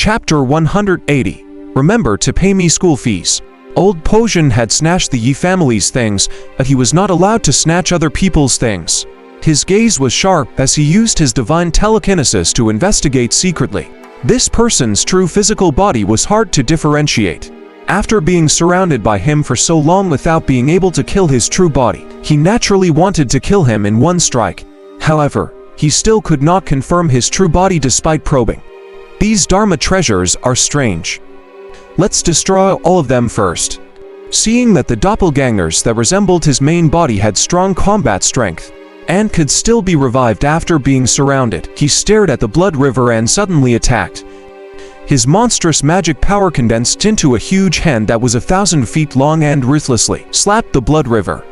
Chapter 180. Remember to pay me school fees. Old Pozhan had snatched the Yi family's things, but he was not allowed to snatch other people's things. His gaze was sharp as he used his divine telekinesis to investigate secretly. This person's true physical body was hard to differentiate. After being surrounded by him for so long without being able to kill his true body, he naturally wanted to kill him in one strike. However, he still could not confirm his true body despite probing. These Dharma treasures are strange. Let's destroy all of them first. Seeing that the doppelgangers that resembled his main body had strong combat strength and could still be revived after being surrounded, he stared at the blood river and suddenly attacked. His monstrous magic power condensed into a huge hand that was 1,000 feet long and ruthlessly slapped the blood river.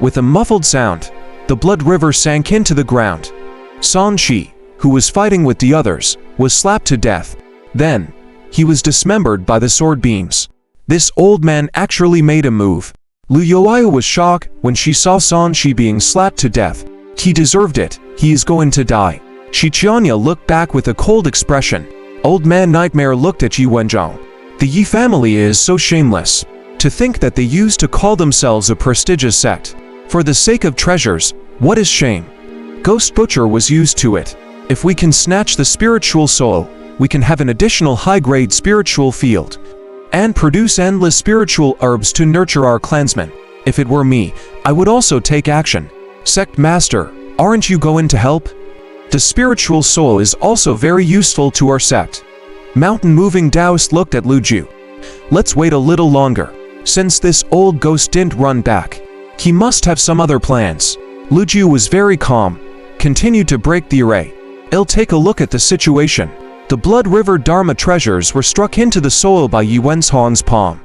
With a muffled sound, the blood river sank into the ground. San Shi, who was fighting with the others, was slapped to death. Then, he was dismembered by the sword beams. This old man actually made a move. Lu Youai was shocked when she saw San Shi being slapped to death. He deserved it, he is going to die. Shi Qianya looked back with a cold expression. Old man Nightmare looked at Yi Wenzhong. The Yi family is so shameless. To think that they used to call themselves a prestigious sect. For the sake of treasures, what is shame? Ghost Butcher was used to it. If we can snatch the spiritual soul, we can have an additional high-grade spiritual field and produce endless spiritual herbs to nurture our clansmen. If it were me, I would also take action. Sect Master, aren't you going to help? The spiritual soul is also very useful to our sect. Mountain-moving Taoist looked at Lu Ju. Let's wait a little longer. Since this old ghost didn't run back, he must have some other plans. Lu Ju was very calm, continued to break the array. I'll take a look at the situation. The Blood River Dharma treasures were struck into the soil by Yi Wenzhong's palm.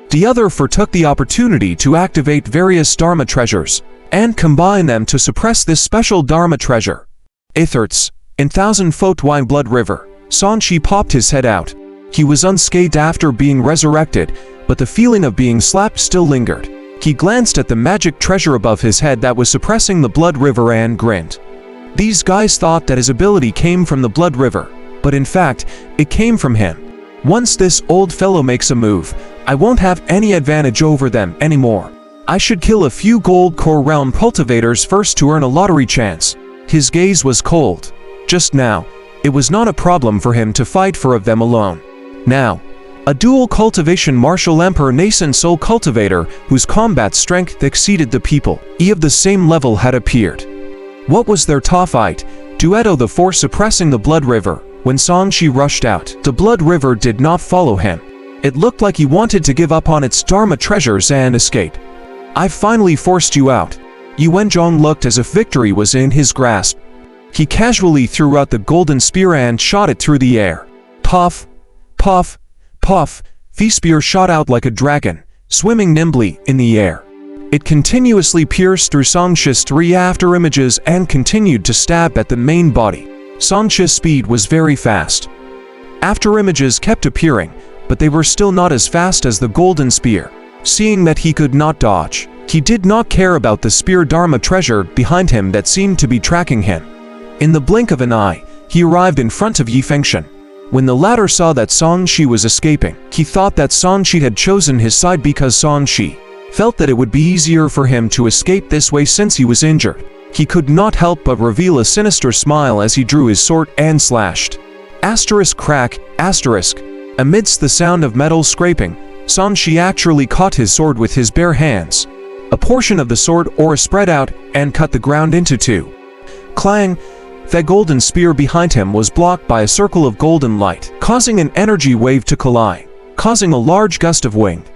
The other foretook the opportunity to activate various Dharma treasures and combine them to suppress this special Dharma treasure. Aetherts, in 1,000-foot wide Blood River, San Shi popped his head out. He was unscathed after being resurrected, but the feeling of being slapped still lingered. He glanced at the magic treasure above his head that was suppressing the Blood River and grinned. These guys thought that his ability came from the Blood River, but in fact, it came from him. Once this old fellow makes a move, I won't have any advantage over them anymore. I should kill a few gold core realm cultivators first to earn a lottery chance. His gaze was cold. Just now, it was not a problem for him to fight for of them alone. Now, a dual cultivation martial emperor nascent soul cultivator whose combat strength exceeded the people of the same level had appeared. What was their top fight? Duetto the force suppressing the Blood River. When San Shi rushed out, the Blood River did not follow him. It looked like he wanted to give up on its Dharma treasures and escape. I've finally forced you out. Yi Wenzhong looked as if victory was in his grasp. He casually threw out the golden spear and shot it through the air. Puff, puff, puff, the spear shot out like a dragon, swimming nimbly in the air. It continuously pierced through San Shi's 3 afterimages and continued to stab at the main body. San Shi's speed was very fast. Afterimages kept appearing, but they were still not as fast as the golden spear. Seeing that he could not dodge, he did not care about the spear Dharma treasure behind him that seemed to be tracking him. In the blink of an eye, he arrived in front of Yi Fengshen. When the latter saw that San Shi was escaping, he thought that San Shi had chosen his side because San Shi felt that it would be easier for him to escape this way since he was injured. He could not help but reveal a sinister smile as he drew his sword and slashed. Asterisk crack, asterisk. Amidst the sound of metal scraping, San Shi actually caught his sword with his bare hands. A portion of the sword ore spread out and cut the ground into two. Clang! The golden spear behind him was blocked by a circle of golden light, causing an energy wave to collide, causing a large gust of wind.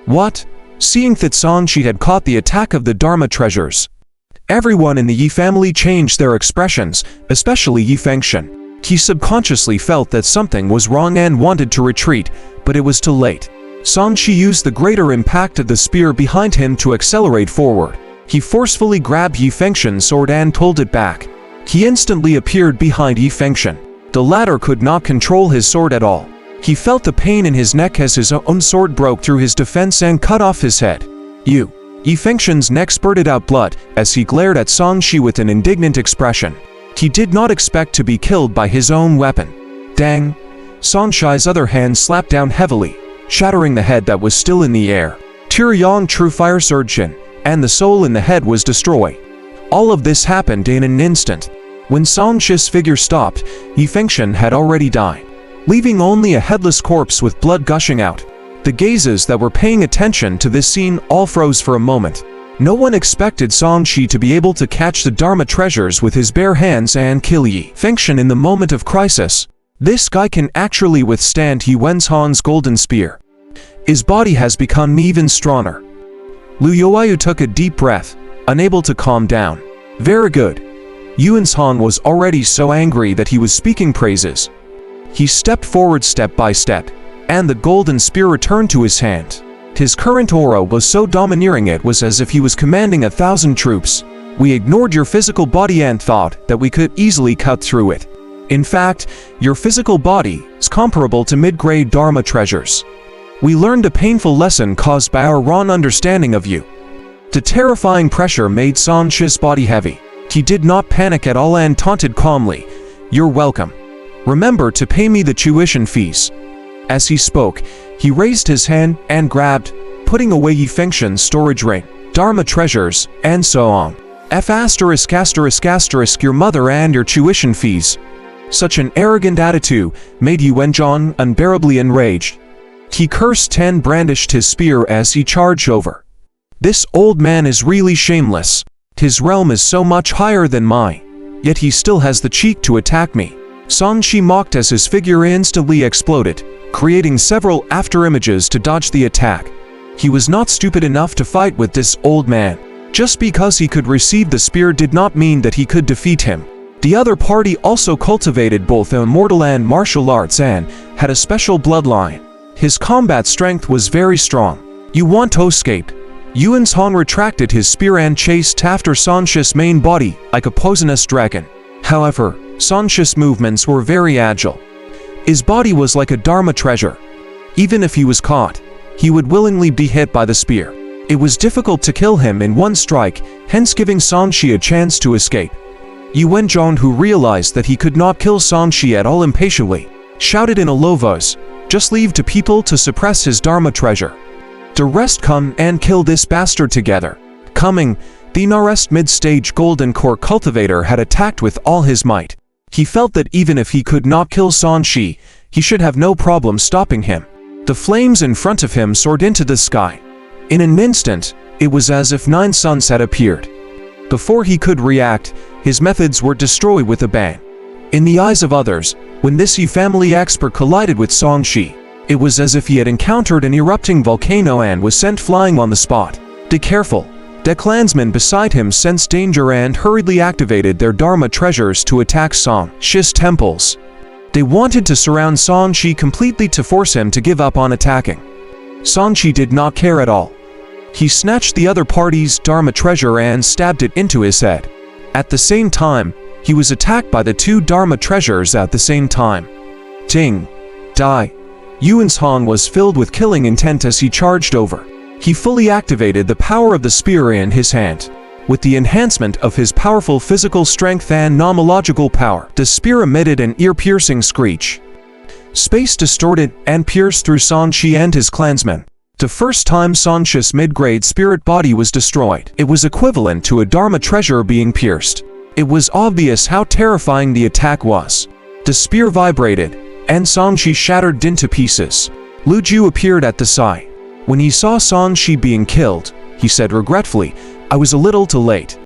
What? Seeing that San Shi had caught the attack of the Dharma treasures, everyone in the Yi family changed their expressions, especially Yi Fengshen. He subconsciously felt that something was wrong and wanted to retreat, but it was too late. San Shi used the greater impact of the spear behind him to accelerate forward. He forcefully grabbed Yi Fengshen's sword and pulled it back. He instantly appeared behind Yi Fengshen. The latter could not control his sword at all. He felt the pain in his neck as his own sword broke through his defense and cut off his head. Yi Fengshen's neck spurted out blood as he glared at San Shi with an indignant expression. He did not expect to be killed by his own weapon. Dang! Songshai's other hand slapped down heavily, shattering the head that was still in the air. Tianyang True Fire surged in, and the soul in the head was destroyed. All of this happened in an instant. When Songshi's figure stopped, Yi Fengshen had already died, leaving only a headless corpse with blood gushing out. The gazes that were paying attention to this scene all froze for a moment. No one expected Songshi to be able to catch the Dharma treasures with his bare hands and kill Yi Fengshen in the moment of crisis. This guy can actually withstand He Wenzhan's golden spear. His body has become even stronger. Lu Youayu took a deep breath, unable to calm down. Very good. Yuanzhan was already so angry that he was speaking praises. He stepped forward step by step, and the golden spear returned to his hand. His current aura was so domineering it was as if he was commanding 1,000 troops. We ignored your physical body and thought that we could easily cut through it. In fact, your physical body is comparable to mid-grade Dharma treasures. We learned a painful lesson caused by our wrong understanding of you. The terrifying pressure made Songshi's body heavy. He did not panic at all and taunted calmly, "You're welcome. Remember to pay me the tuition fees." As he spoke, he raised his hand and grabbed, putting away Yi Fengshen's storage ring, Dharma treasures, and so on. Your mother and your tuition fees. Such an arrogant attitude made Yi Wenzhan unbearably enraged. He cursed and brandished his spear as he charged over. This old man is really shameless. His realm is so much higher than mine, yet he still has the cheek to attack me. Songshi mocked as his figure instantly exploded, creating several afterimages to dodge the attack. He was not stupid enough to fight with this old man. Just because he could receive the spear did not mean that he could defeat him. The other party also cultivated both immortal and martial arts and had a special bloodline. His combat strength was very strong. You want to escape? Yuanzhan retracted his spear and chased after Songshi's main body like a poisonous dragon. However, Songshi's movements were very agile. His body was like a Dharma treasure. Even if he was caught, he would willingly be hit by the spear. It was difficult to kill him in one strike, hence giving Songshi a chance to escape. Yi Wenzhan, who realized that he could not kill Songshi at all impatiently, shouted in a low voice, "Just leave to people to suppress his Dharma treasure. The rest come and kill this bastard together." Coming, the nearest mid-stage golden core cultivator had attacked with all his might. He felt that even if he could not kill Songshi, he should have no problem stopping him. The flames in front of him soared into the sky. In an instant, it was as if 9 suns had appeared. Before he could react, his methods were destroyed with a bang. In the eyes of others, when this Yi family expert collided with Songshi, it was as if he had encountered an erupting volcano and was sent flying on the spot. Be careful. The clansmen beside him sensed danger and hurriedly activated their Dharma treasures to attack Songshi's temples. They wanted to surround Songshi completely to force him to give up on attacking. Songshi did not care at all. He snatched the other party's Dharma treasure and stabbed it into his head. At the same time, he was attacked by the 2 Dharma treasures at the same time. Ting! Die! Yuanzhan was filled with killing intent as he charged over. He fully activated the power of the spear in his hand. With the enhancement of his powerful physical strength and nomological power, the spear emitted an ear-piercing screech. Space distorted and pierced through Songshi and his clansmen. The first time Songshi's mid-grade spirit body was destroyed, it was equivalent to a Dharma treasure being pierced. It was obvious how terrifying the attack was. The spear vibrated, and Songshi shattered into pieces. Lu Ju appeared at the side. When he saw Songshi being killed, he said regretfully, "I was a little too late."